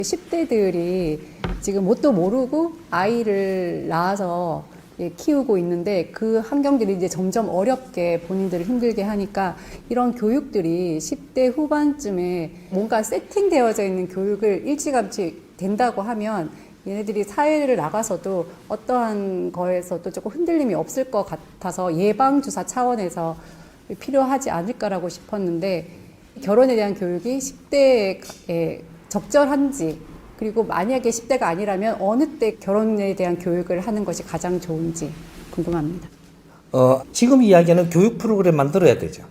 10대들이 지금 뭣도 모르고 아이를 낳아서 키우고 있는데 그 환경들이 이제 점점 어렵게 본인들을 힘들게 하니까 이런 교육들이 10대 후반쯤에 뭔가 세팅되어져 있는 교육을 일찌감치 된다고 하면 얘네들이 사회를 나가서도 어떠한 거에서도 조금 흔들림이 없을 것 같아서 예방주사 차원에서 필요하지 않을까라고 싶었는데 결혼에 대한 교육이 10대에 적절한지 그리고 만약에 10대가 아니라면 어느 때 결혼에 대한 교육을 하는 것이 가장 좋은지 궁금합니다. 지금 이야기하는 교육 프로그램 만들어야 되죠.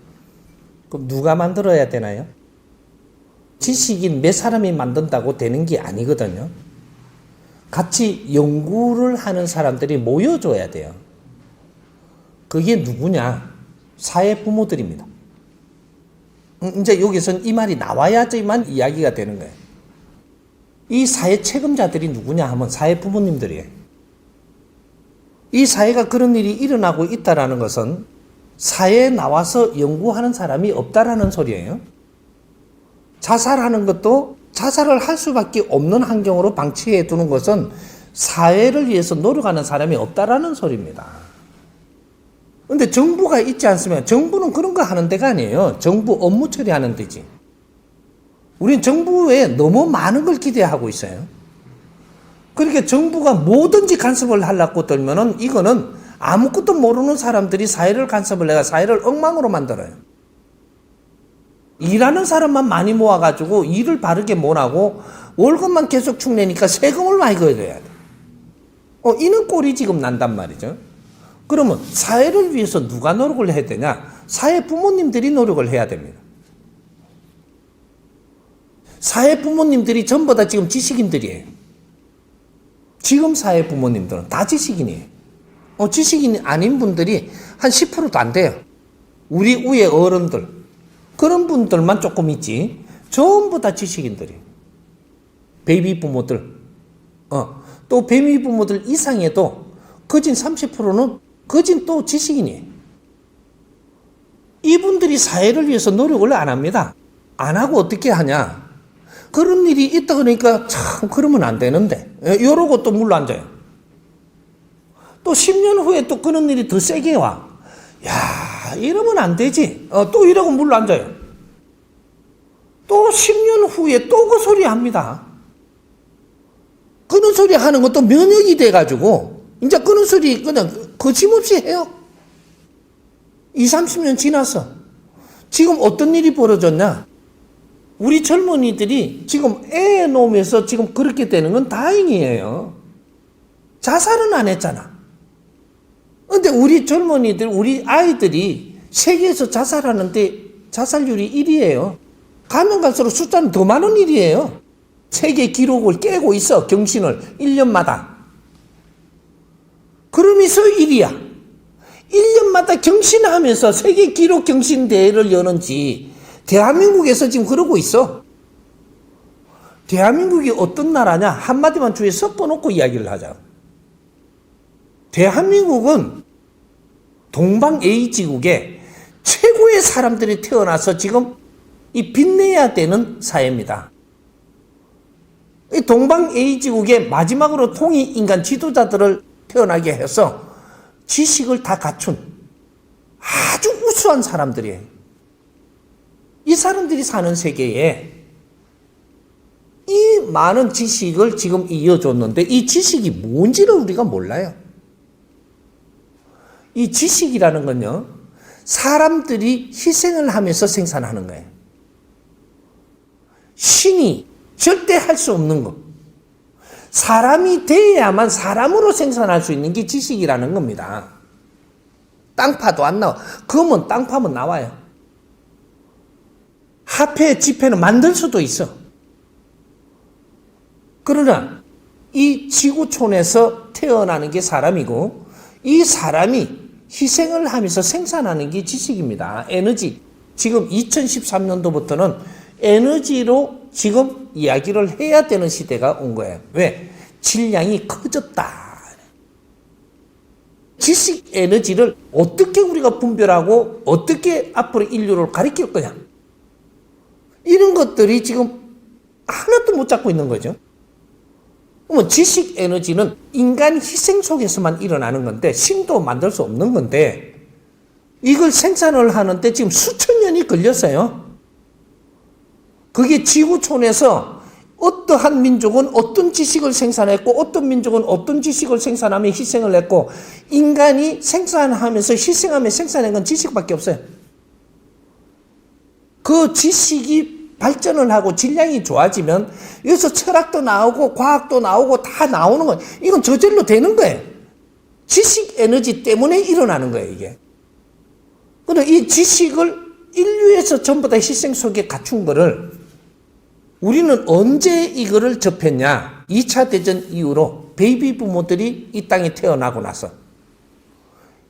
그럼 누가 만들어야 되나요? 지식인 몇 사람이 만든다고 되는 게 아니거든요. 같이 연구를 하는 사람들이 모여줘야 돼요. 그게 누구냐? 사회 부모들입니다. 이제 여기서는 이 말이 나와야지만 이야기가 되는 거예요. 이 사회 책임자들이 누구냐 하면 사회 부모님들이에요. 이 사회가 그런 일이 일어나고 있다는 것은 사회에 나와서 연구하는 사람이 없다라는 소리예요. 자살하는 것도 자살을 할 수밖에 없는 환경으로 방치해 두는 것은 사회를 위해서 노력하는 사람이 없다라는 소리입니다. 그런데 정부가 있지 않습니까? 정부는 그런 거 하는 데가 아니에요. 정부 업무 처리하는 데지. 우린 정부에 너무 많은 걸 기대하고 있어요. 그러니까 정부가 뭐든지 간섭을 하려고 들면은 이거는 아무것도 모르는 사람들이 사회를 간섭을 해가 사회를 엉망으로 만들어요. 일하는 사람만 많이 모아가지고 일을 바르게 못하고 월급만 계속 축내니까 세금을 많이 걷어야 돼. 이는 꼴이 지금 난단 말이죠. 그러면 사회를 위해서 누가 노력을 해야 되냐? 사회 부모님들이 노력을 해야 됩니다. 사회 부모님들이 전부 다 지금 지식인들이에요. 지금 사회 부모님들은 다 지식인이에요. 지식인 아닌 분들이 한 10%도 안 돼요. 우리 위에 어른들. 그런 분들만 조금 있지. 전부 다 지식인들이에요. 베이비 부모들. 또 베이비 부모들 이상에도 거진 30%는 거진 또 지식인이에요. 이분들이 사회를 위해서 노력을 안 합니다. 안 하고 어떻게 하냐. 그런 일이 있다 그러니까 참 그러면 안 되는데 이러고 또 물러 앉아요. 또 10년 후에 또 그런 일이 더 세게 와. 야 이러면 안 되지. 또 이러고 물러 앉아요. 또 10년 후에 또 그 소리 합니다. 그런 소리 하는 것도 면역이 돼가지고 이제 그런 소리 그냥 거침없이 해요. 20, 30년 지났어. 지금 어떤 일이 벌어졌냐? 우리 젊은이들이 지금 애 놓으면서 지금 그렇게 되는 건 다행이에요. 자살은 안 했잖아. 근데 우리 젊은이들, 우리 아이들이 세계에서 자살하는데 자살률이 1위예요. 가면 갈수록 숫자는 더 많은 일이에요. 세계 기록을 깨고 있어, 경신을 1년마다. 그러면서 1위야. 1년마다 경신하면서 세계 기록 경신 대회를 여는지 대한민국에서 지금 그러고 있어. 대한민국이 어떤 나라냐? 한마디만 주위에 섞어놓고 이야기를 하자. 대한민국은 동방에이지국에 최고의 사람들이 태어나서 지금 이 빛내야 되는 사회입니다. 이 동방에이지국의 마지막으로 통일인간 지도자들을 태어나게 해서 지식을 다 갖춘 아주 우수한 사람들이에요. 이 사람들이 사는 세계에 이 많은 지식을 지금 이어줬는데 이 지식이 뭔지를 우리가 몰라요. 이 지식이라는 건요, 사람들이 희생을 하면서 생산하는 거예요. 신이 절대 할 수 없는 것. 사람이 돼야만 사람으로 생산할 수 있는 게 지식이라는 겁니다. 땅 파도 안 나와. 그러면 땅 파면 나와요. 화폐, 지폐는 만들 수도 있어. 그러나 이 지구촌에서 태어나는 게 사람이고 이 사람이 희생을 하면서 생산하는 게 지식입니다. 에너지. 지금 2013년도부터는 에너지로 지금 이야기를 해야 되는 시대가 온 거예요. 왜? 질량이 커졌다. 지식 에너지를 어떻게 우리가 분별하고 어떻게 앞으로 인류를 가리킬 거냐. 이런 것들이 지금 하나도 못 잡고 있는 거죠. 그러면 지식 에너지는 인간 희생 속에서만 일어나는 건데 신도 만들 수 없는 건데 이걸 생산을 하는데 지금 수천 년이 걸렸어요. 그게 지구촌에서 어떠한 민족은 어떤 지식을 생산했고 어떤 민족은 어떤 지식을 생산하며 희생을 했고 인간이 생산하면서 희생하며 생산한 건 지식밖에 없어요. 그 지식이 발전을 하고 질량이 좋아지면 여기서 철학도 나오고 과학도 나오고 다 나오는 거예요. 이건 저절로 되는 거예요. 지식 에너지 때문에 일어나는 거예요, 이게. 그런데 이 지식을 인류에서 전부 다 희생 속에 갖춘 거를 우리는 언제 이거를 접했냐? 2차 대전 이후로 베이비 부모들이 이 땅에 태어나고 나서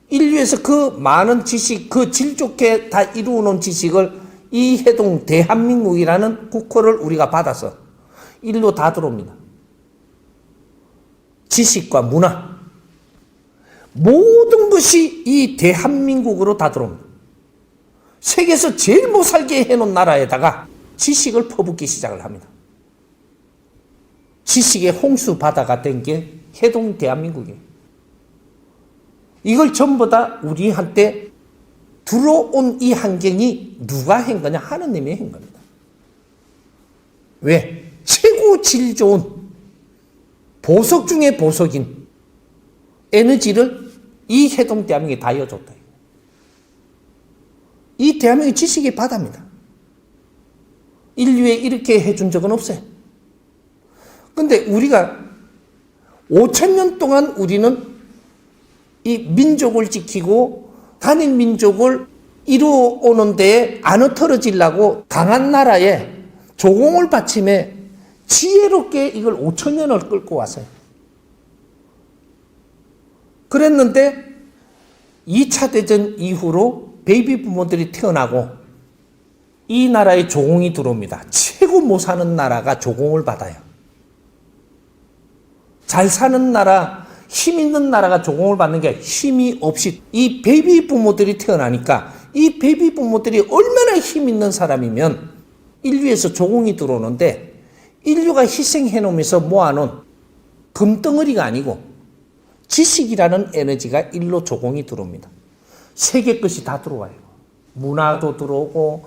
인류에서 그 많은 지식, 그 질 좋게 다 이루어놓은 지식을 이해동 대한민국이라는 국호를 우리가 받아서 일로 다 들어옵니다. 지식과 문화, 모든 것이 이 대한민국으로 다 들어옵니다. 세계에서 제일 못 살게 해놓은 나라에다가 지식을 퍼붓기 시작을 합니다. 지식의 홍수 바다가 된 게 해동 대한민국이에요. 이걸 전부 다 우리한테 들어온 이 환경이 누가 한 거냐? 하느님이 한 겁니다. 왜? 최고 질 좋은 보석 중에 보석인 에너지를 이 해동 대한민국에 다 이어줬다. 이 대한민국이 지식의 바다입니다. 인류에 이렇게 해준 적은 없어요. 근데 우리가 5,000년 동안 우리는 이 민족을 지키고 단일 민족을 이루어오는 데에 안 흩어지려고 강한 나라에 조공을 바치며 지혜롭게 이걸 5,000년을 끌고 왔어요. 그랬는데 2차 대전 이후로 베이비 부모들이 태어나고 이 나라에 조공이 들어옵니다. 최고 못 사는 나라가 조공을 받아요. 잘 사는 나라, 힘 있는 나라가 조공을 받는 게 힘이 없이 이 베이비 부모들이 태어나니까 이 베이비 부모들이 얼마나 힘 있는 사람이면 인류에서 조공이 들어오는데 인류가 희생해 놓으면서 모아놓은 금덩어리가 아니고 지식이라는 에너지가 일로 조공이 들어옵니다. 세계 것이 다 들어와요. 문화도 들어오고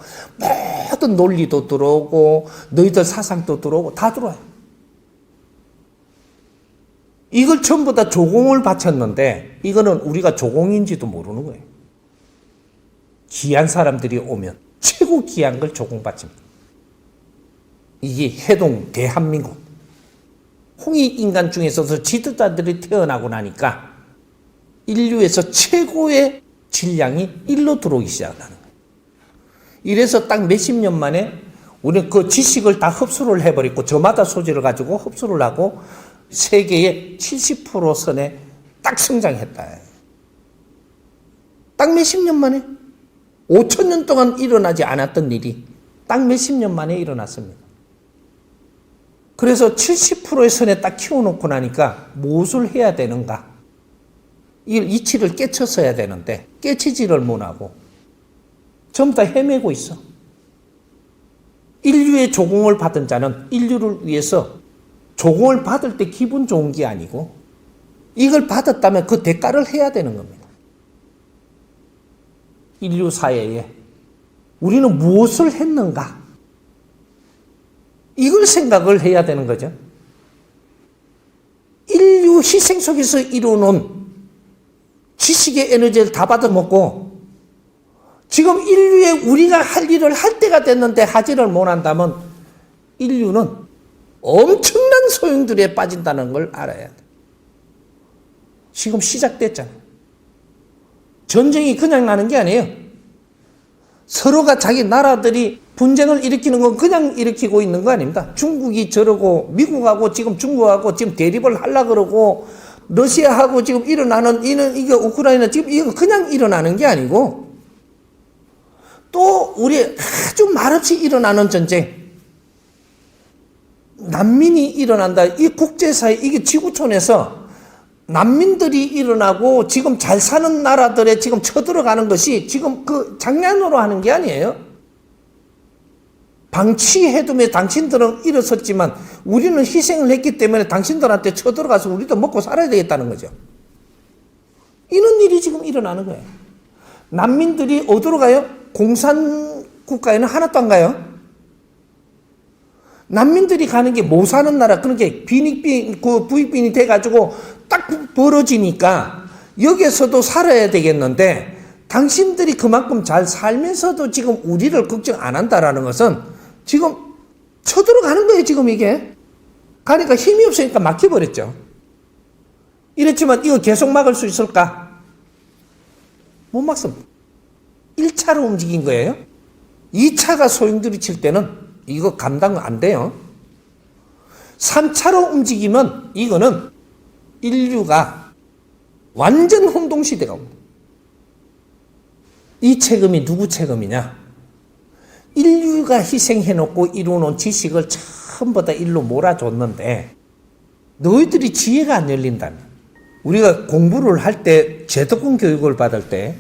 모든 논리도 들어오고 너희들 사상도 들어오고 다 들어와요. 이걸 전부 다 조공을 바쳤는데 이거는 우리가 조공인지도 모르는 거예요. 귀한 사람들이 오면 최고 귀한 걸 조공받습니다. 이게 해동 대한민국. 홍익인간 중에서도 지도자들이 태어나고 나니까 인류에서 최고의 질량이 일로 들어오기 시작하는 거예요. 이래서 딱 몇십 년 만에 우리는 그 지식을 다 흡수를 해버리고 저마다 소재를 가지고 흡수를 하고 세계의 70% 선에 딱 성장했다. 딱 몇십 년 만에 5,000년 동안 일어나지 않았던 일이 딱 몇십 년 만에 일어났습니다. 그래서 70%의 선에 딱 키워놓고 나니까 무엇을 해야 되는가? 이걸 이치를 깨쳤어야 되는데 깨치지를 못하고 전부 다 헤매고 있어. 인류의 조공을 받은 자는 인류를 위해서 조공을 받을 때 기분 좋은 게 아니고 이걸 받았다면 그 대가를 해야 되는 겁니다. 인류 사회에 우리는 무엇을 했는가? 이걸 생각을 해야 되는 거죠. 인류 희생 속에서 이루어놓은 지식의 에너지를 다 받아먹고 지금 인류에 우리가 할 일을 할 때가 됐는데 하지를 못한다면 인류는 엄청난 소용돌이에 빠진다는 걸 알아야 돼. 지금 시작됐잖아요. 전쟁이 그냥 나는 게 아니에요. 서로가 자기 나라들이 분쟁을 일으키는 건 그냥 일으키고 있는 거 아닙니다. 중국이 저러고 미국하고 지금 중국하고 지금 대립을 하려고 그러고 러시아하고 지금 일어나는 이게 우크라이나 지금 이거 그냥 일어나는 게 아니고 또 우리 아주 말없이 일어나는 전쟁, 난민이 일어난다. 이 국제사회 이게 지구촌에서 난민들이 일어나고 지금 잘 사는 나라들에 지금 쳐들어가는 것이 지금 그 장난으로 하는 게 아니에요. 방치해두면 당신들은 일어섰지만 우리는 희생을 했기 때문에 당신들한테 쳐들어가서 우리도 먹고 살아야 되겠다는 거죠. 이런 일이 지금 일어나는 거예요. 난민들이 어디로 가요? 공산국가에는 하나도 안 가요. 난민들이 가는 게 못 사는 나라, 그렇게 부익빈이 돼가지고 딱 벌어지니까 여기에서도 살아야 되겠는데 당신들이 그만큼 잘 살면서도 지금 우리를 걱정 안 한다라는 것은 지금 쳐들어가는 거예요, 지금 이게. 가니까 힘이 없으니까 막혀버렸죠. 이랬지만 이거 계속 막을 수 있을까? 못 막습니다. 1차로 움직인 거예요. 2차가 소용돌이 칠 때는 이거 감당 안 돼요. 3차로 움직이면 이거는 인류가 완전 혼동시대가 옵니다. 이 책임이 누구 책임이냐? 인류가 희생해놓고 이루어놓은 지식을 전부 다 일로 몰아줬는데 너희들이 지혜가 안 열린다면 우리가 공부를 할 때 제도권 교육을 받을 때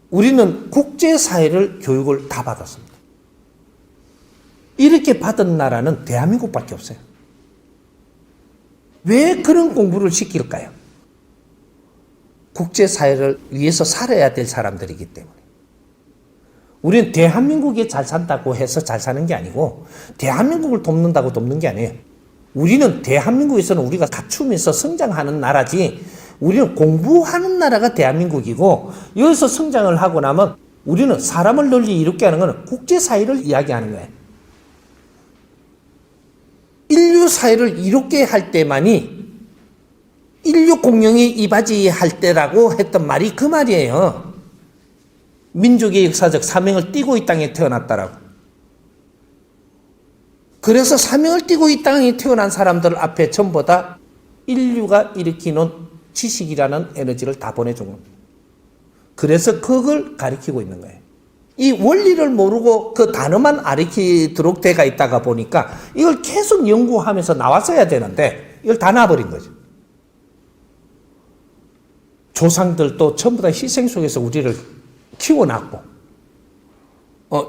우리는 국제사회를 교육을 다 받았습니다. 이렇게 받은 나라는 대한민국밖에 없어요. 왜 그런 공부를 시킬까요? 국제사회를 위해서 살아야 될 사람들이기 때문에. 우리는 대한민국이 잘 산다고 해서 잘 사는 게 아니고 대한민국을 돕는다고 돕는 게 아니에요. 우리는 대한민국에서는 우리가 갖추면서 성장하는 나라지 우리는 공부하는 나라가 대한민국이고 여기서 성장을 하고 나면 우리는 사람을 널리 이롭게 하는 것은 국제사회를 이야기하는 거예요. 인류 사회를 이롭게 할 때만이 인류 공룡이 이바지할 때라고 했던 말이 그 말이에요. 민족의 역사적 사명을 띠고 이 땅에 태어났다라고. 그래서 사명을 띠고 이 땅에 태어난 사람들 앞에 전부 다 인류가 일으키는 지식이라는 에너지를 다 보내준 겁니다. 그래서 그걸 가리키고 있는 거예요. 이 원리를 모르고 그 단어만 가리키도록 돼가 있다가 보니까 이걸 계속 연구하면서 나왔어야 되는데 이걸 다 놔버린 거죠. 조상들도 전부 다 희생 속에서 우리를 키워놨고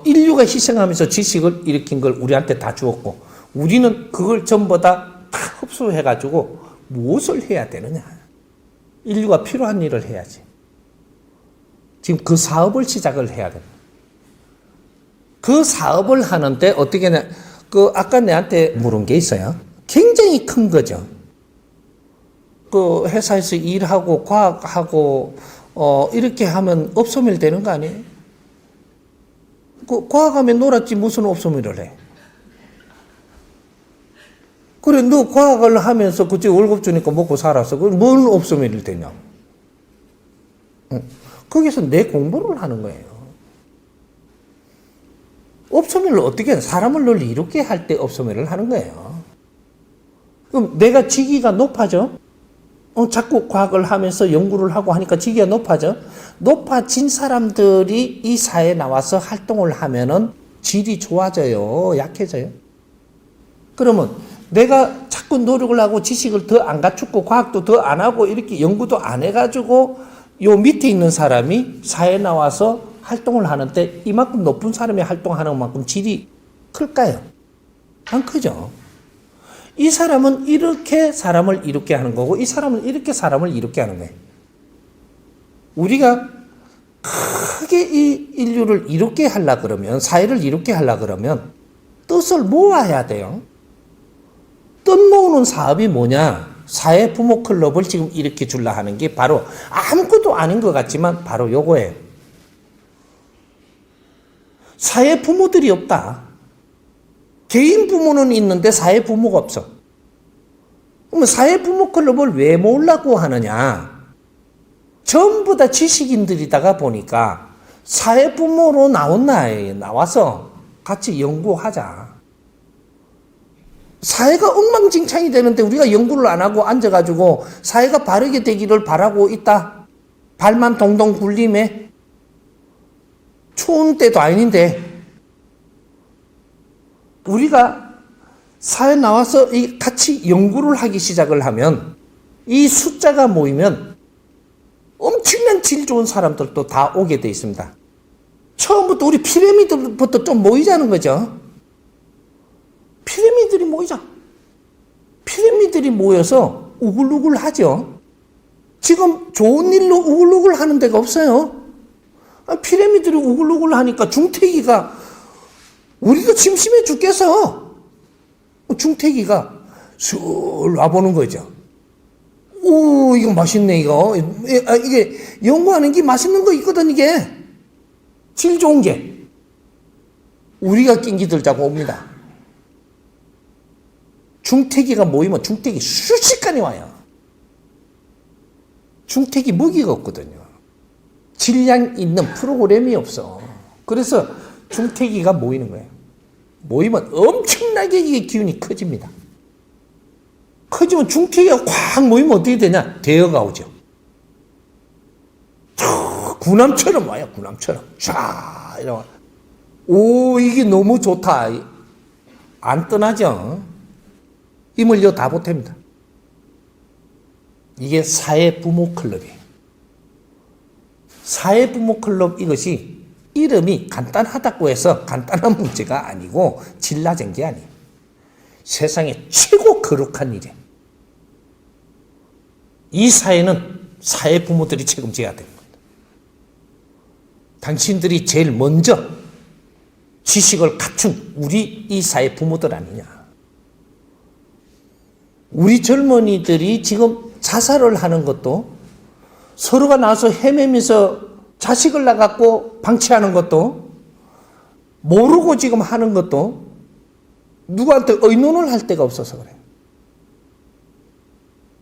인류가 희생하면서 지식을 일으킨 걸 우리한테 다 주었고 우리는 그걸 전부 다 흡수해가지고 무엇을 해야 되느냐. 인류가 필요한 일을 해야지. 지금 그 사업을 시작을 해야 됩니다. 그 사업을 하는데 어떻게 하냐. 아까 내한테 물은 게 있어요. 굉장히 큰 거죠. 그 회사에서 일하고 과학하고 이렇게 하면 업소밀 되는 거 아니에요? 과학하면 놀았지 무슨 업소밀을 해. 그래 너 과학을 하면서 그때 월급 주니까 먹고 살았어. 그럼 뭔 업소밀이 되냐. 거기서 내 공부를 하는 거예요. 업소밀을 어떻게 해요? 사람을 널리 이롭게 할 때 업소밀을 하는 거예요. 그럼 내가 직위가 높아져? 자꾸 과학을 하면서 연구를 하고 하니까 직위가 높아져? 높아진 사람들이 이 사회에 나와서 활동을 하면은 질이 좋아져요? 약해져요? 그러면 내가 자꾸 노력을 하고 지식을 더 안 갖추고 과학도 더 안 하고 이렇게 연구도 안 해가지고 요 밑에 있는 사람이 사회에 나와서 활동을 하는데 이만큼 높은 사람이 활동하는 만큼 질이 클까요? 안 크죠. 이 사람은 이렇게 사람을 이롭게 하는 거고 이 사람은 이렇게 사람을 이롭게 하는 거예요. 우리가 크게 이 인류를 이롭게 하려고 그러면 사회를 이롭게 하려고 그러면 뜻을 모아야 돼요. 뜻 모으는 사업이 뭐냐? 사회 부모 클럽을 지금 일으켜 주려 하는 게 바로 아무것도 아닌 것 같지만 바로 요거예요. 사회 부모들이 없다. 개인 부모는 있는데 사회 부모가 없어. 그러면 사회 부모 클럽을 왜 모으려고 하느냐? 전부 다 지식인들이다가 보니까 사회 부모로 나온 나이에 나와서 같이 연구하자. 사회가 엉망진창이 되는데 우리가 연구를 안 하고 앉아가지고 사회가 바르게 되기를 바라고 있다. 발만 동동 굴림에 추운 때도 아닌데 우리가 사회에 나와서 같이 연구를 하기 시작을 하면 이 숫자가 모이면 엄청난 질 좋은 사람들도 다 오게 돼 있습니다. 처음부터 우리 피라미드부터 좀 모이자는 거죠. 피라미드들이 모이자. 피라미드들이 모여서 우글우글 하죠. 지금 좋은 일로 우글우글 하는 데가 없어요. 피라미드들이 우글우글 하니까 중태기가 우리도 심심해 죽겠어. 중태기가 술 와보는 거죠. 오, 이거 맛있네, 이거. 이게 연구하는 게 맛있는 거 있거든, 이게. 질 좋은 게. 우리가 낑기 들자고 옵니다. 중태기가 모이면 중태기 순식간에 와요. 중태기 무기가 없거든요. 질량 있는 프로그램이 없어. 그래서 중태기가 모이는 거예요. 모이면 엄청나게 이게 기운이 커집니다. 커지면 중태기가 꽉 모이면 어떻게 되냐? 대여가 오죠. 군함처럼 와요, 군함처럼. 쫙, 이러면. 오, 이게 너무 좋다. 안 떠나죠? 힘을 다 보탭니다. 이게 사회부모클럽이에요. 사회부모클럽 이것이 이름이 간단하다고 해서 간단한 문제가 아니고 질 낮은 게 아니에요. 세상에 최고 거룩한 일이에요. 이 사회는 사회부모들이 책임져야 되는 겁니다. 당신들이 제일 먼저 지식을 갖춘 우리 이 사회부모들 아니냐. 우리 젊은이들이 지금 자살을 하는 것도 서로가 나와서 헤매면서 자식을 낳아갖고 방치하는 것도 모르고 지금 하는 것도 누구한테 의논을 할 데가 없어서 그래요.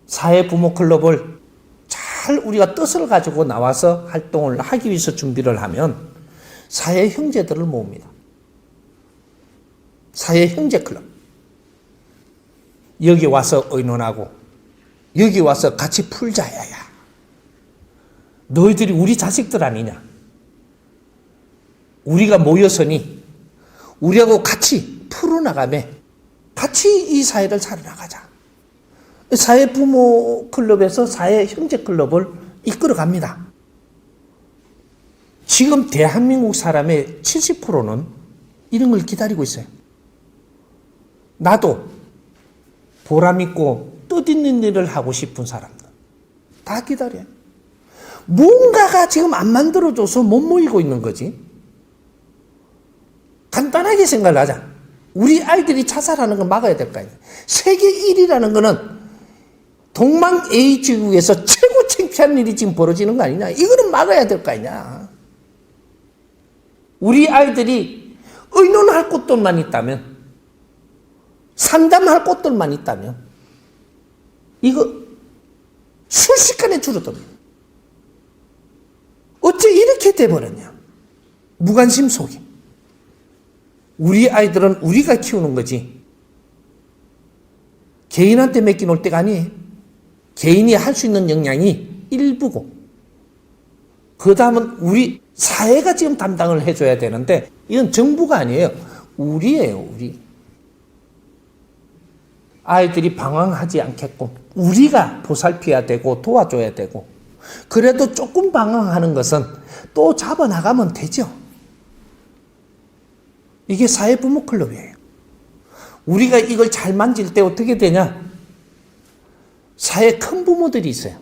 사회부모클럽을 잘 우리가 뜻을 가지고 나와서 활동을 하기 위해서 준비를 하면 사회형제들을 모읍니다. 사회형제클럽. 여기 와서 의논하고 여기 와서 같이 풀자. 야야. 너희들이 우리 자식들 아니냐. 우리가 모여서니 우리하고 같이 풀어나가며 같이 이 사회를 살아나가자. 사회부모클럽에서 사회형제클럽을 이끌어갑니다. 지금 대한민국 사람의 70%는 이런 걸 기다리고 있어요. 나도 보람있고 뜻있는 일을 하고 싶은 사람들 다 기다려요. 뭔가가 지금 안 만들어져서 못 모이고 있는 거지. 간단하게 생각을 하자. 우리 아이들이 자살하는 거 막아야 될 거 아니야. 세계 1위라는 거는 동방 A지국에서 최고 창피한 일이 지금 벌어지는 거 아니냐. 이거는 막아야 될 거 아니냐. 우리 아이들이 의논할 곳들만 있다면, 상담할 곳들만 있다면 이거 순식간에 줄어듭니다. 어째 이렇게 돼버렸냐. 무관심 속에. 우리 아이들은 우리가 키우는 거지 개인한테 맡겨놓을 때가 아니에요. 개인이 할 수 있는 역량이 일부고 그 다음은 우리 사회가 지금 담당을 해줘야 되는데 이건 정부가 아니에요. 우리예요. 우리. 아이들이 방황하지 않게끔 우리가 보살펴야 되고 도와줘야 되고 그래도 조금 방황하는 것은 또 잡아나가면 되죠. 이게 사회부모클럽이에요. 우리가 이걸 잘 만질 때 어떻게 되냐? 사회 큰 부모들이 있어요.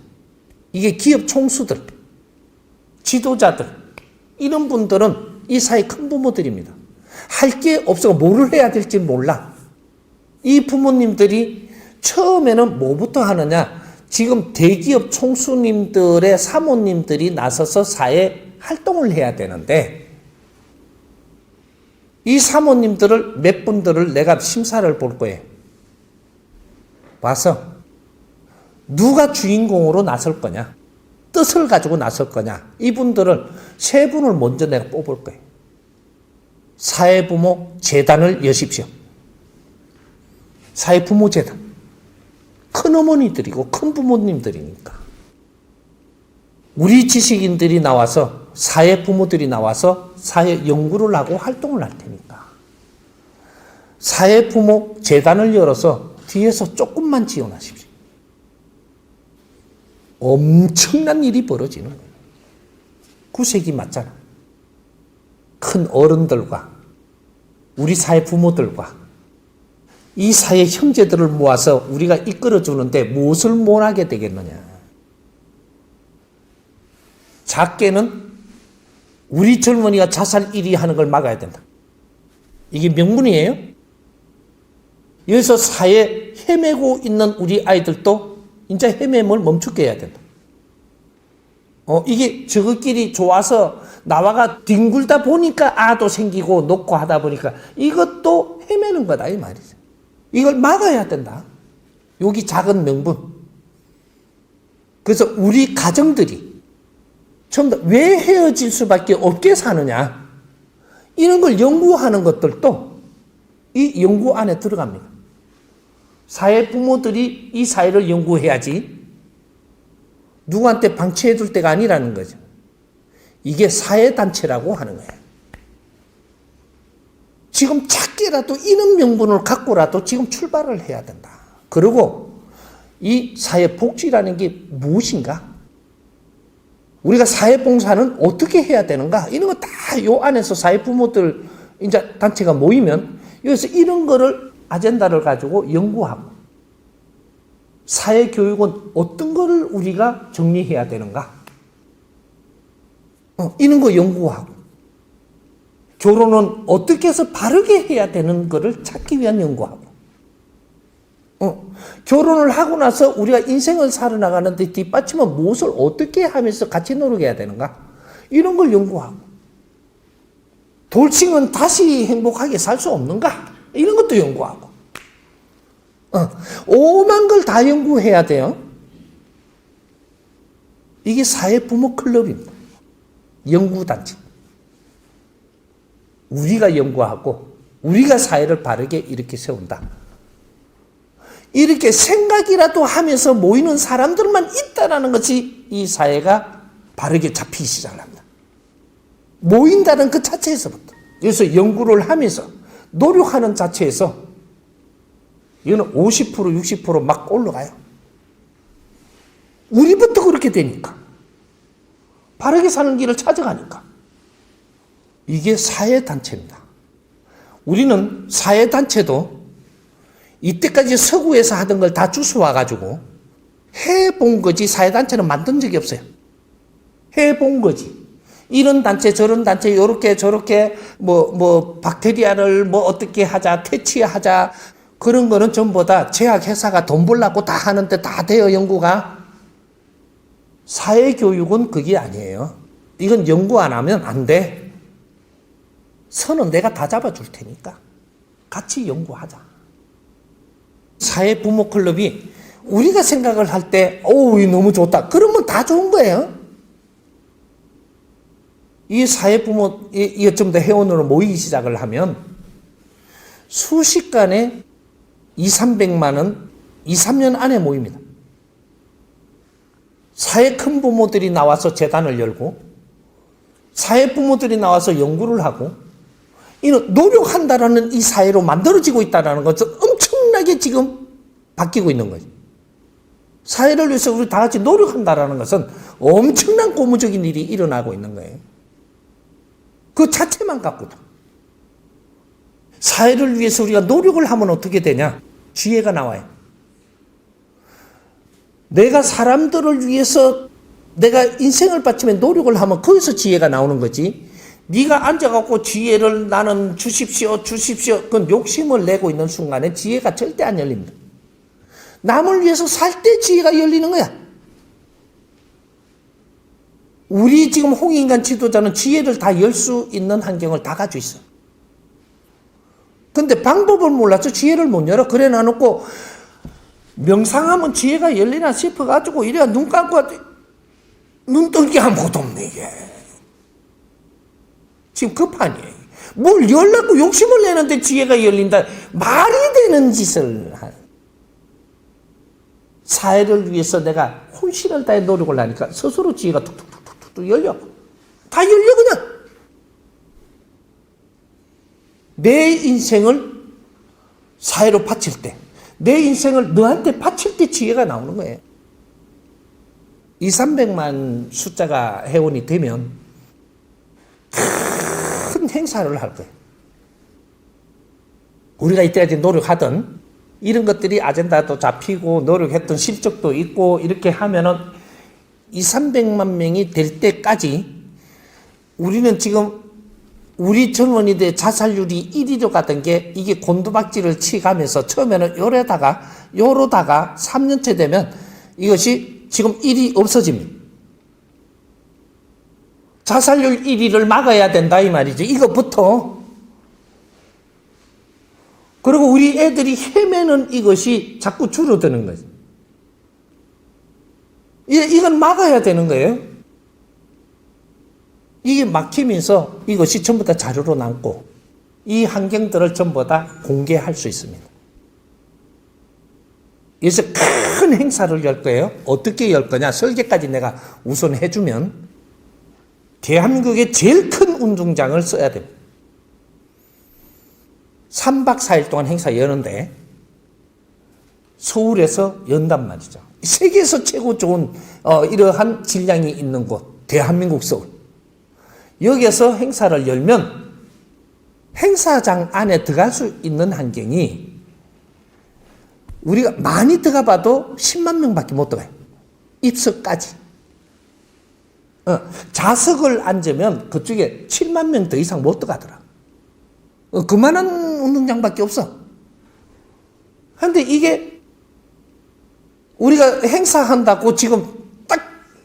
이게 기업 총수들, 지도자들, 이런 분들은 이 사회 큰 부모들입니다. 할 게 없어 뭐를 해야 될지 몰라. 이 부모님들이 처음에는 뭐부터 하느냐? 지금 대기업 총수님들의 사모님들이 나서서 사회 활동을 해야 되는데 이 사모님들을 몇 분들을 내가 심사를 볼 거예요. 와서 누가 주인공으로 나설 거냐? 뜻을 가지고 나설 거냐? 이분들을 세 분을 먼저 내가 뽑을 거예요. 사회부모 재단을 여십시오. 사회부모 재단. 큰 어머니들이고 큰 부모님들이니까. 우리 지식인들이 나와서 사회부모들이 나와서 사회 연구를 하고 활동을 할 테니까. 사회부모 재단을 열어서 뒤에서 조금만 지원하십시오. 엄청난 일이 벌어지는 거예요. 구색이 맞잖아. 큰 어른들과 우리 사회 부모들과 이 사회 형제들을 모아서 우리가 이끌어주는데 무엇을 원하게 되겠느냐. 작게는 우리 젊은이가 자살 1위 하는 걸 막아야 된다. 이게 명분이에요. 여기서 사회에 헤매고 있는 우리 아이들도 이제 헤매임을 멈추게 해야 된다. 이게 저것끼리 좋아서 나와가 뒹굴다 보니까 아도 생기고 놓고 하다 보니까 이것도 헤매는 거다 이 말이죠. 이걸 막아야 된다. 여기 작은 명분. 그래서 우리 가정들이 처음부터 왜 헤어질 수밖에 없게 사느냐 이런 걸 연구하는 것들도 이 연구 안에 들어갑니다. 사회 부모들이 이 사회를 연구해야지 누구한테 방치해 둘 때가 아니라는 거죠. 이게 사회단체라고 하는 거예요. 지금 작게라도 이런 명분을 갖고라도 지금 출발을 해야 된다. 그리고 이 사회복지라는 게 무엇인가? 우리가 사회봉사는 어떻게 해야 되는가? 이런 거 다 요 안에서 사회부모들 이제 단체가 모이면 여기서 이런 거를 아젠다를 가지고 연구하고 사회교육은 어떤 거를 우리가 정리해야 되는가? 이런 거 연구하고 결혼은 어떻게 해서 바르게 해야 되는 거를 찾기 위한 연구하고 결혼을 하고 나서 우리가 인생을 살아나가는데 뒷받침은 무엇을 어떻게 하면서 같이 노력해야 되는가? 이런 걸 연구하고 돌싱은 다시 행복하게 살 수 없는가? 이런 것도 연구하고 오만 걸 다 연구해야 돼요. 이게 사회부모 클럽입니다. 연구단체. 우리가 연구하고 우리가 사회를 바르게 이렇게 세운다. 이렇게 생각이라도 하면서 모이는 사람들만 있다라는 것이 이 사회가 바르게 잡히기 시작합니다. 모인다는 그 자체에서부터. 그래서 연구를 하면서 노력하는 자체에서 이거는 50% 60% 올라가요. 우리부터 그렇게 되니까. 바르게 사는 길을 찾아가니까. 이게 사회단체입니다. 우리는 사회단체도 이때까지 서구에서 하던 걸 다 주워와가지고 해본 거지 사회단체는 만든 적이 없어요. 해본 거지. 이런 단체 저런 단체 요렇게 저렇게 박테리아를 어떻게 하자 퇴치하자 그런 거는 전부 다 제약회사가 돈 벌라고 다 하는데 다 돼요 연구가. 사회교육은 그게 아니에요. 이건 연구 안 하면 안 돼. 선은 내가 다 잡아줄 테니까 같이 연구하자. 사회부모클럽이 우리가 생각을 할 때 너무 좋다. 그러면 다 좋은 거예요. 이 사회부모 좀 더 회원으로 모이기 시작을 하면 수십간에 200~300만 원 2~3년 안에 모입니다. 사회 큰 부모들이 나와서 재단을 열고 사회 부모들이 나와서 연구를 하고 이런 노력한다라는 이 사회로 만들어지고 있다는 것은 엄청나게 지금 바뀌고 있는 거죠. 사회를 위해서 우리 다 같이 노력한다라는 것은 엄청난 고무적인 일이 일어나고 있는 거예요. 그 자체만 갖고도. 사회를 위해서 우리가 노력을 하면 어떻게 되냐? 지혜가 나와요. 내가 사람들을 위해서 내가 인생을 바치며 노력을 하면 거기서 지혜가 나오는 거지. 네가 앉아갖고 지혜를 나는 주십시오. 그건 욕심을 내고 있는 순간에 지혜가 절대 안 열립니다. 남을 위해서 살 때 지혜가 열리는 거야. 우리 지금 홍익인간 지도자는 지혜를 다 열 수 있는 환경을 다 가지고 있어. 근데 방법을 몰라서 지혜를 못 열어. 그래 놔놓고 명상하면 지혜가 열리나 싶어가지고 이래가 눈 감고 눈 뜰 게 아무것도 없네 이게. 지금 급하니. 뭘 열라고 욕심을 내는데 지혜가 열린다. 말이 되는 짓을 한. 사회를 위해서 내가 혼신을 다해 노력을 하니까 스스로 지혜가 툭툭툭툭툭 열려. 다 열려 그냥. 내 인생을 사회로 바칠 때, 내 인생을 너한테 바칠 때 지혜가 나오는 거예요. 200~300만 숫자가 회원이 되면 큰 행사를 할 거예요. 우리가 이때까지 노력하던 이런 것들이 아젠다도 잡히고 노력했던 실적도 있고 이렇게 하면은 200~300만 명이 될 때까지 우리는 지금 우리 젊은이들의 자살률이 1위로 가던 게 이게 곤두박질을 치가면서 처음에는 요러다가 3년째 되면 이것이 지금 1위 없어집니다. 자살률 1위를 막아야 된다 이 말이죠. 이것부터. 그리고 우리 애들이 헤매는 이것이 자꾸 줄어드는 거죠. 이건 막아야 되는 거예요. 이게 막히면서 이것이 전부 다 자료로 남고 이 환경들을 전부 다 공개할 수 있습니다. 그래서 큰 행사를 열 거예요. 어떻게 열 거냐? 설계까지 내가 우선 해주면 대한민국의 제일 큰 운동장을 써야 됩니다. 3박 4일 동안 행사 여는데 서울에서 연단 말이죠. 세계에서 최고 좋은 이러한 질량이 있는 곳 대한민국 서울. 여기에서 행사를 열면 행사장 안에 들어갈 수 있는 환경이 우리가 많이 들어가 봐도 10만 명밖에 못 들어가요. 입석까지. 좌석을 앉으면 그쪽에 7만 명 더 이상 못 들어가더라. 그만한 운동장밖에 없어. 그런데 이게 우리가 행사한다고 지금 딱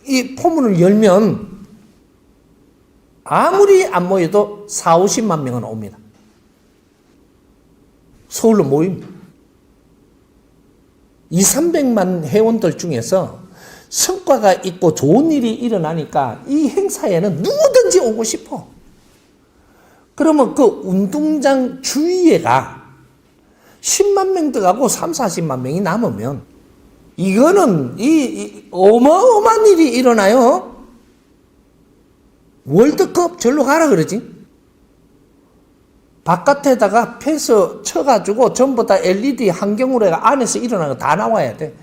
이 포문을 열면 아무리 안 모여도 40~50만 명은 옵니다. 서울로 모입니다. 200~300만 회원들 중에서 성과가 있고 좋은 일이 일어나니까 이 행사에는 누구든지 오고 싶어. 그러면 그 운동장 주위에가 10만 명 들어가고 30~40만 명이 남으면 이거는 이 어마어마한 일이 일어나요. 월드컵 절로 가라 그러지. 바깥에다가 펜스 쳐가지고 전부 다 LED 환경으로 해가 안에서 일어나는 거 다 나와야 돼.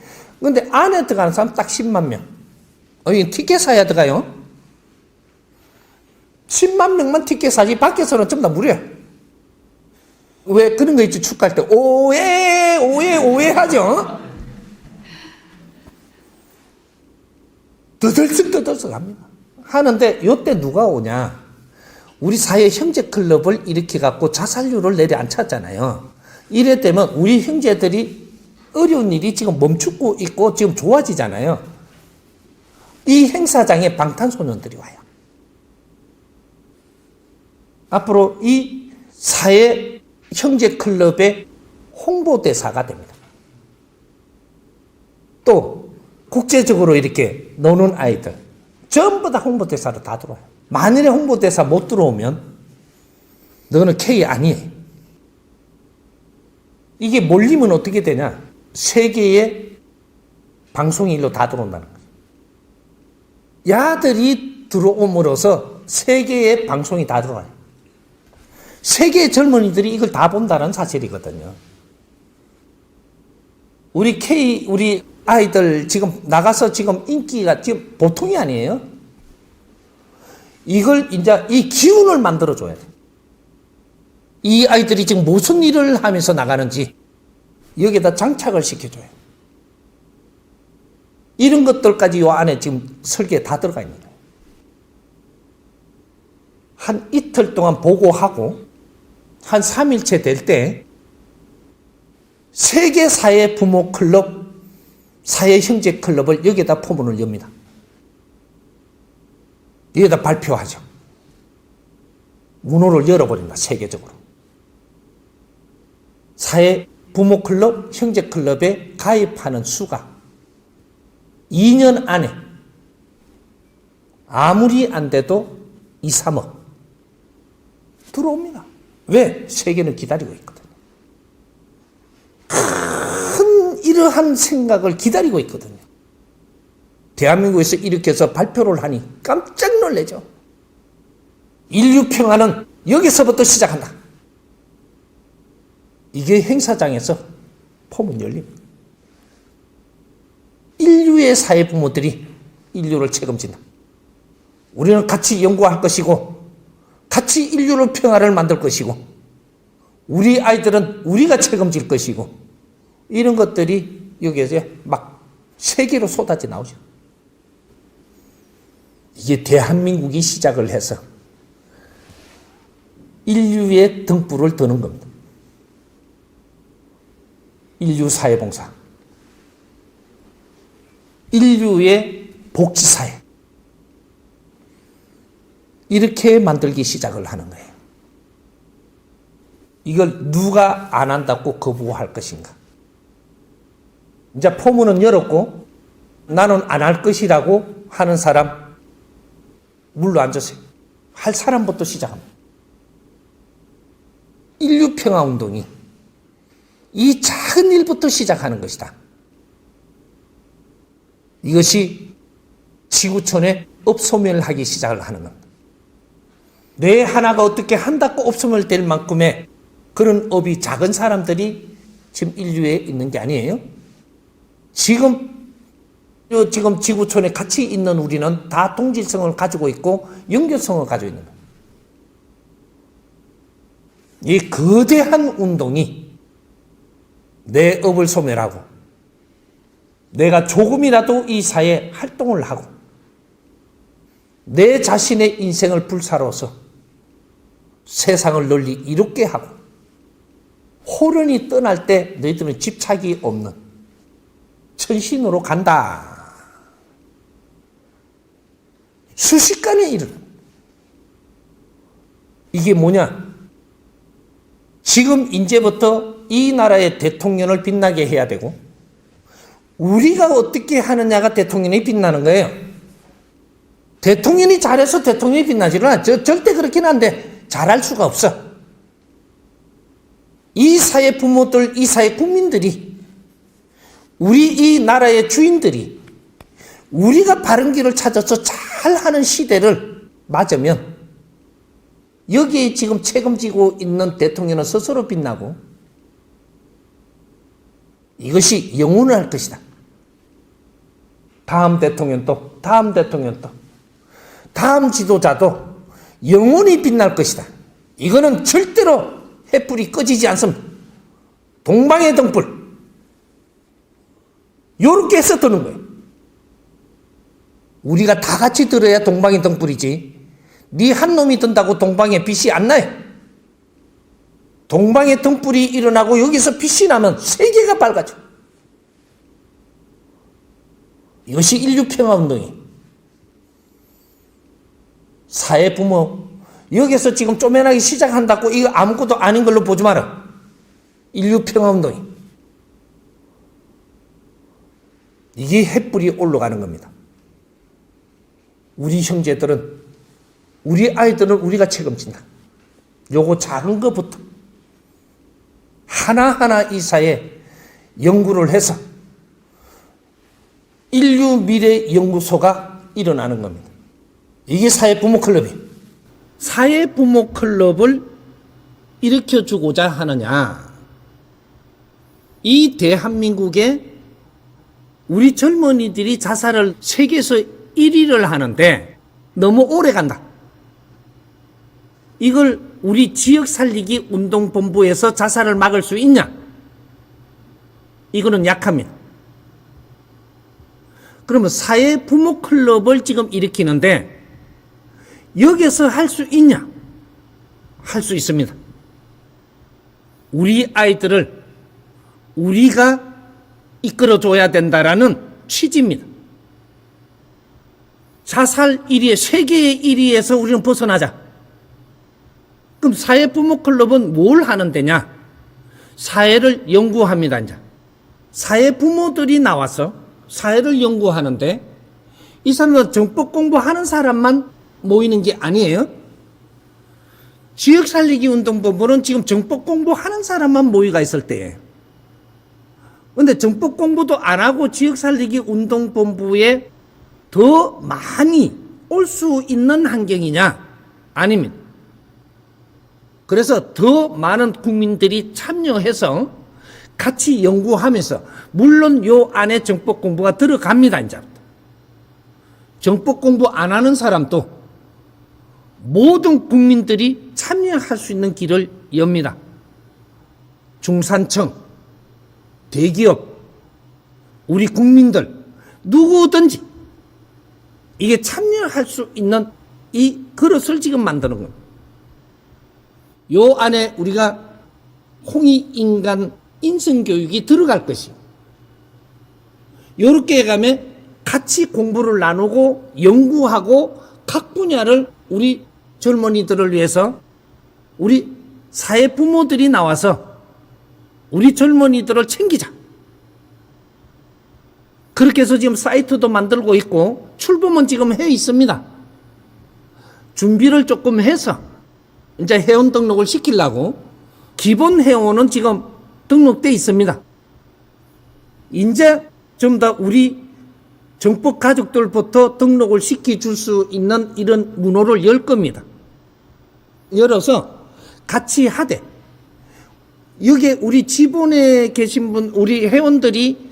근데 안에 들어가는 사람 딱 10만 명. 이 티켓 사야 들어가요. 10만 명만 티켓 사지 밖에서는 전부 다 무료야. 왜 그런 거 있지? 축구할 때 오해 하죠. 떠들썩 합니다. 하는데 요때 누가 오냐? 우리 사회 형제 클럽을 일으켜 갖고 자살률을 내려앉혔잖아요. 이래 되면 우리 형제들이 어려운 일이 지금 멈추고 있고 지금 좋아지잖아요. 이 행사장에 방탄소년들이 와요. 앞으로 이 사회 형제 클럽의 홍보대사가 됩니다. 또 국제적으로 이렇게 노는 아이들 전부 다 홍보대사로 다 들어와요. 만일에 홍보대사 못 들어오면 너는 K 아니에요. 이게 몰리면 어떻게 되냐? 세계의 방송이 일로 다 들어온다는 거예요. 야들이 들어옴으로써 세계의 방송이 다 들어와요. 세계의 젊은이들이 이걸 다 본다는 사실이거든요. 우리 아이들 지금 나가서 지금 인기가 지금 보통이 아니에요. 이걸 이제 이 기운을 만들어줘야 돼. 이 아이들이 지금 무슨 일을 하면서 나가는지 여기에다 장착을 시켜줘요. 이런 것들까지 이 안에 지금 설계에 다 들어가 있는 거예요. 한 이틀 동안 보고하고 한 3일째 될 때 세계 사회 부모 클럽, 사회 형제 클럽을 여기에다 포문을 엽니다. 여기다 발표하죠. 문호를 열어버린다. 세계적으로. 사회 부모 클럽, 형제 클럽에 가입하는 수가 2년 안에 아무리 안 돼도 2~3억 들어옵니다. 왜? 세계는 기다리고 있거든요. 큰 이러한 생각을 기다리고 있거든요. 대한민국에서 이렇게 해서 발표를 하니 깜짝 놀라죠. 인류 평화는 여기서부터 시작한다. 이게 행사장에서 포문 열립니다. 인류의 사회 부모들이 인류를 책임진다. 우리는 같이 연구할 것이고 같이 인류의 평화를 만들 것이고 우리 아이들은 우리가 책임질 것이고 이런 것들이 여기에서 막 세계로 쏟아져 나오죠. 이게 대한민국이 시작을 해서 인류의 등불을 드는 겁니다. 인류 사회봉사, 인류의 복지사회, 이렇게 만들기 시작을 하는 거예요. 이걸 누가 안 한다고 거부할 것인가? 이제 포문은 열었고 나는 안 할 것이라고 하는 사람 물러앉으세요. 할 사람부터 시작합니다. 인류평화운동이 이 작은 일부터 시작하는 것이다. 이것이 지구촌에 업소멸하기 시작을 하는 겁니다. 뇌 하나가 어떻게 한다고 업소멸될 만큼의 그런 업이 작은 사람들이 지금 인류에 있는 게 아니에요. 지금 지구촌에 같이 있는 우리는 다 동질성을 가지고 있고 연결성을 가지고 있는 거예요. 이 거대한 운동이 내 업을 소멸하고 내가 조금이라도 이 사회에 활동을 하고 내 자신의 인생을 불사로서 세상을 널리 이롭게 하고 호련히 떠날 때 너희들은 집착이 없는 천신으로 간다. 순식간에 이르는. 이게 뭐냐? 지금 이제부터 이 나라의 대통령을 빛나게 해야 되고 우리가 어떻게 하느냐가 대통령이 빛나는 거예요. 대통령이 잘해서 대통령이 빛나지는 않죠. 절대 그렇긴 한데 잘할 수가 없어. 이 사회 부모들, 이 사회 국민들이, 우리 이 나라의 주인들이 우리가 바른 길을 찾아서 잘하는 시대를 맞으면 여기에 지금 책임지고 있는 대통령은 스스로 빛나고 이것이 영원을 할 것이다. 다음 대통령도, 다음 대통령도, 다음 지도자도 영원히 빛날 것이다. 이거는 절대로 횃불이 꺼지지 않습니다. 동방의 등불. 요렇게 해서 드는 거예요. 우리가 다 같이 들어야 동방의 등불이지. 네 한 놈이 든다고 동방에 빛이 안 나요. 동방의 등불이 일어나고 여기서 빛이 나면 세계가 밝아져. 이것이 인류평화운동이. 사회 부모, 여기서 지금 쪼매나기 시작한다고 이거 아무것도 아닌 걸로 보지 마라. 인류평화운동이. 이게 횃불이 올라가는 겁니다. 우리 형제들은, 우리 아이들은 우리가 책임진다. 요거 작은 것부터 하나하나 이 사회에 연구를 해서 인류 미래 연구소가 일어나는 겁니다. 이게 사회 부모 클럽이에요. 사회 부모 클럽을 일으켜주고자 하느냐. 이 대한민국에 우리 젊은이들이 자살을 세계에서 1위를 하는데 너무 오래 간다. 이걸 우리 지역 살리기 운동본부에서 자살을 막을 수 있냐? 이거는 약합니다. 그러면 사회 부모 클럽을 지금 일으키는데 여기서 할 수 있냐? 할 수 있습니다. 우리 아이들을 우리가 이끌어줘야 된다라는 취지입니다. 자살 1위, 세계의 1위에서 우리는 벗어나자. 그럼 사회 부모 클럽은 뭘 하는 데냐? 사회를 연구합니다. 이제 사회 부모들이 나와서 사회를 연구하는데 이 사람은 정법 공부하는 사람만 모이는 게 아니에요. 지역 살리기 운동본부는 지금 정법 공부하는 사람만 모이가 있을 때예요. 그런데 정법 공부도 안 하고 지역 살리기 운동본부에 더 많이 올 수 있는 환경이냐? 아닙니다. 그래서 더 많은 국민들이 참여해서 같이 연구하면서, 물론 요 안에 정법 공부가 들어갑니다. 이제부터 정법 공부 안 하는 사람도 모든 국민들이 참여할 수 있는 길을 엽니다. 중산층, 대기업, 우리 국민들 누구든지 이게 참여할 수 있는 이 그릇을 지금 만드는 겁니다. 요 안에 우리가 홍익인간 인성교육이 들어갈 것이요. 요렇게 해가면 같이 공부를 나누고 연구하고 각 분야를 우리 젊은이들을 위해서 우리 사회 부모들이 나와서 우리 젊은이들을 챙기자. 그렇게 해서 지금 사이트도 만들고 있고 출범은 지금 해 있습니다. 준비를 조금 해서 이제 회원 등록을 시키려고 기본 회원은 지금 등록돼 있습니다. 이제 좀 더 우리 정법 가족들부터 등록을 시켜줄 수 있는 이런 문호를 열 겁니다. 열어서 같이 하되 여기에 우리 지본에 계신 분 우리 회원들이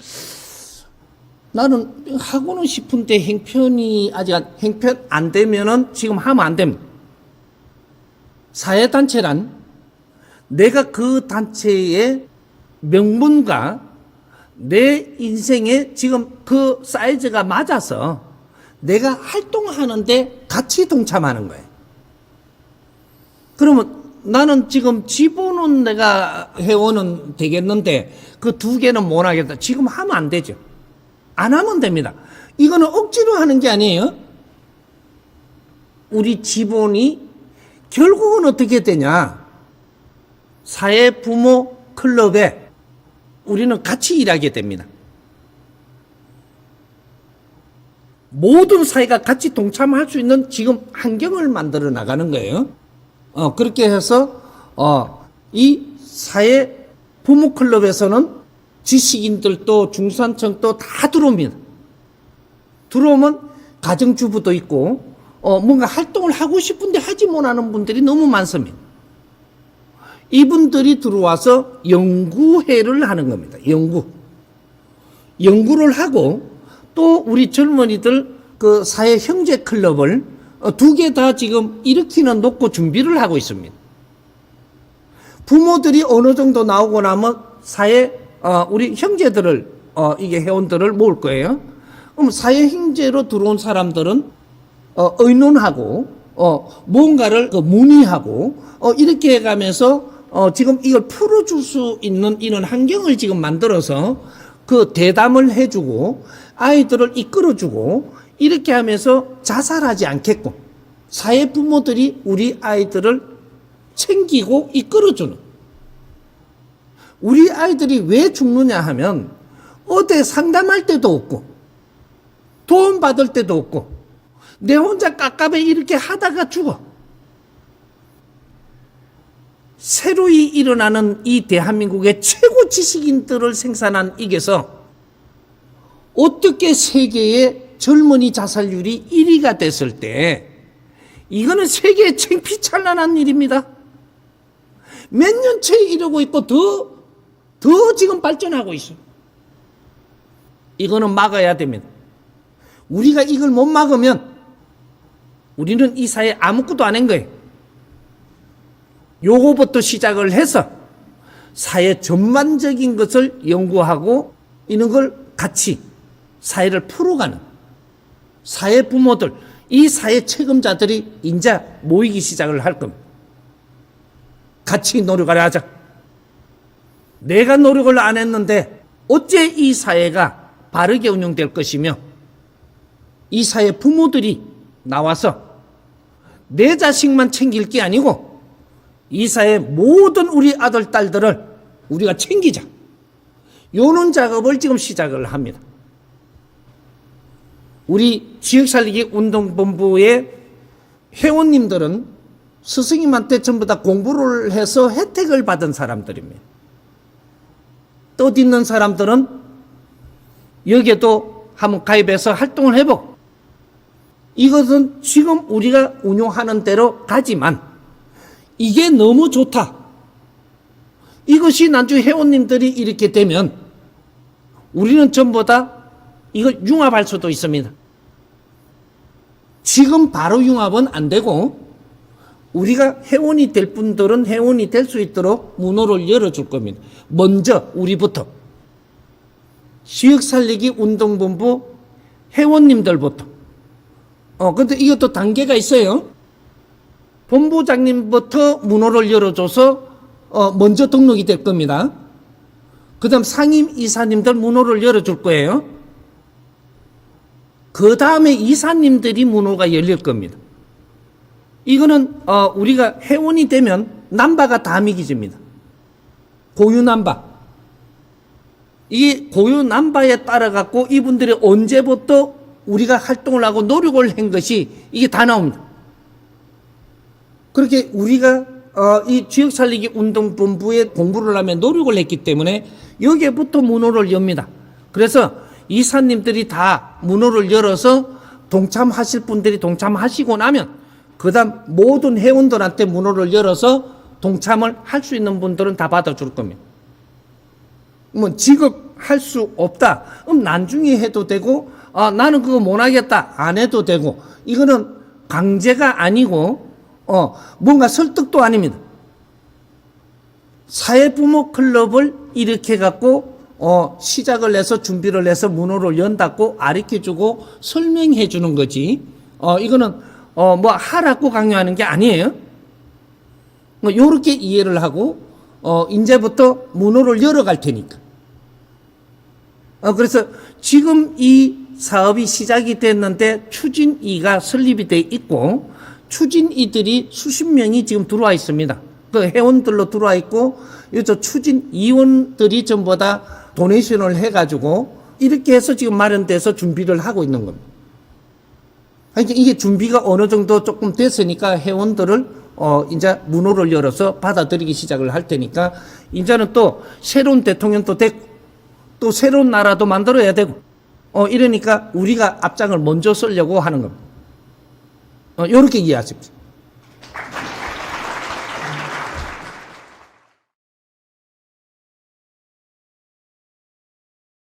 나는 하고는 싶은데 행편이 아직 행편 안 되면은 지금 하면 안 됩니다. 사회단체란 내가 그 단체의 명분과 내 인생에 지금 그 사이즈가 맞아서 내가 활동하는데 같이 동참하는 거예요. 그러면 나는 지금 지분은 내가 회원은 되겠는데 그 두 개는 못 하겠다. 지금 하면 안 되죠. 안 하면 됩니다. 이거는 억지로 하는 게 아니에요. 우리 지본이 결국은 어떻게 되냐. 사회 부모 클럽에 우리는 같이 일하게 됩니다. 모든 사회가 같이 동참할 수 있는 지금 환경을 만들어 나가는 거예요. 그렇게 해서 이 사회 부모 클럽에서는 지식인들도 중산층도 다 들어옵니다. 들어오면 가정주부도 있고 뭔가 활동을 하고 싶은데 하지 못하는 분들이 너무 많습니다. 이분들이 들어와서 연구회를 하는 겁니다. 연구를 하고 또 우리 젊은이들 그 사회 형제 클럽을 두 개 다 지금 일으키는 놓고 준비를 하고 있습니다. 부모들이 어느 정도 나오고 나면 사회 우리 형제들을 이게 회원들을 모을 거예요. 그럼 사회 형제로 들어온 사람들은 의논하고 뭔가를 문의하고 이렇게 해가면서 지금 이걸 풀어줄 수 있는 이런 환경을 지금 만들어서 그 대담을 해주고 아이들을 이끌어주고 이렇게 하면서 자살하지 않게끔 사회 부모들이 우리 아이들을 챙기고 이끌어주는 우리 아이들이 왜 죽느냐 하면 어디 상담할 때도 없고 도움 받을 때도 없고 내 혼자 깝깝해 이렇게 하다가 죽어. 새로이 일어나는 이 대한민국의 최고 지식인들을 생산한 이게서 어떻게 세계의 젊은이 자살률이 1위가 됐을 때 이거는 세계의 창피찬란한 일입니다. 몇 년째 이러고 있고 더 지금 발전하고 있어요. 이거는 막아야 됩니다. 우리가 이걸 못 막으면 우리는 이 사회에 아무것도 안 한 거예요. 요거부터 시작을 해서 사회 전반적인 것을 연구하고 이런 걸 같이 사회를 풀어가는 사회 부모들, 이 사회 책임자들이 이제 모이기 시작을 할 겁니다. 같이 노력을 하자. 내가 노력을 안 했는데 어째 이 사회가 바르게 운영될 것이며 이 사회 부모들이 나와서 내 자식만 챙길 게 아니고 이 사회 모든 우리 아들, 딸들을 우리가 챙기자. 요런 작업을 지금 시작을 합니다. 우리 지역살리기 운동본부의 회원님들은 스승님한테 전부 다 공부를 해서 혜택을 받은 사람들입니다. 뜻있는 사람들은 여기에도 한번 가입해서 활동을 해보고 이것은 지금 우리가 운용하는 대로 가지만 이게 너무 좋다. 이것이 나중에 회원님들이 이렇게 되면 우리는 전부 다 이걸 융합할 수도 있습니다. 지금 바로 융합은 안 되고 우리가 회원이 될 분들은 회원이 될 수 있도록 문호를 열어줄 겁니다. 먼저 우리부터. 지역살리기 운동본부 회원님들부터. 근데 이것도 단계가 있어요. 본부장님부터 문호를 열어줘서 먼저 등록이 될 겁니다. 그 다음 상임 이사님들 문호를 열어줄 거예요. 그 다음에 이사님들이 문호가 열릴 겁니다. 이거는 우리가 회원이 되면 남바가 다 미기집니다. 고유 남바. 이 고유 남바에 따라 갖고 이분들이 언제부터 우리가 활동을 하고 노력을 한 것이 이게 다 나옵니다. 그렇게 우리가 이 지역살리기 운동본부에 공부를 하면 노력을 했기 때문에 여기에부터 문호를 엽니다. 그래서 이사님들이 다 문호를 열어서 동참하실 분들이 동참하시고 나면 그 다음 모든 회원들한테 문호를 열어서 동참을 할 수 있는 분들은 다 받아줄 겁니다. 뭐 지급할 수 없다. 그럼 나중에 해도 되고 나는 그거 못 하겠다. 안 해도 되고 이거는 강제가 아니고 뭔가 설득도 아닙니다. 사회부모 클럽을 일으켜 갖고 시작을 해서 준비를 해서 문호를 연다고 가르쳐주고 설명해 주는 거지. 이거는 뭐 하라고 강요하는 게 아니에요. 요렇게 이해를 하고 이제부터 문호를 열어갈 테니까. 그래서 지금 이 사업이 시작이 됐는데 추진위가 설립이 돼 있고 추진위들이 수십 명이 지금 들어와 있습니다. 그 회원들로 들어와 있고 요저 추진위원들이 전부 다 도네이션을 해가지고 이렇게 해서 지금 마련돼서 준비를 하고 있는 겁니다. 그러니까 이게 준비가 어느 정도 조금 됐으니까 회원들을 이제 문호를 열어서 받아들이기 시작을 할 테니까 이제는 또 새로운 대통령도 됐고 또 새로운 나라도 만들어야 되고 이러니까 우리가 앞장을 먼저 쓰려고 하는 겁니다. 이렇게 이해하십시오.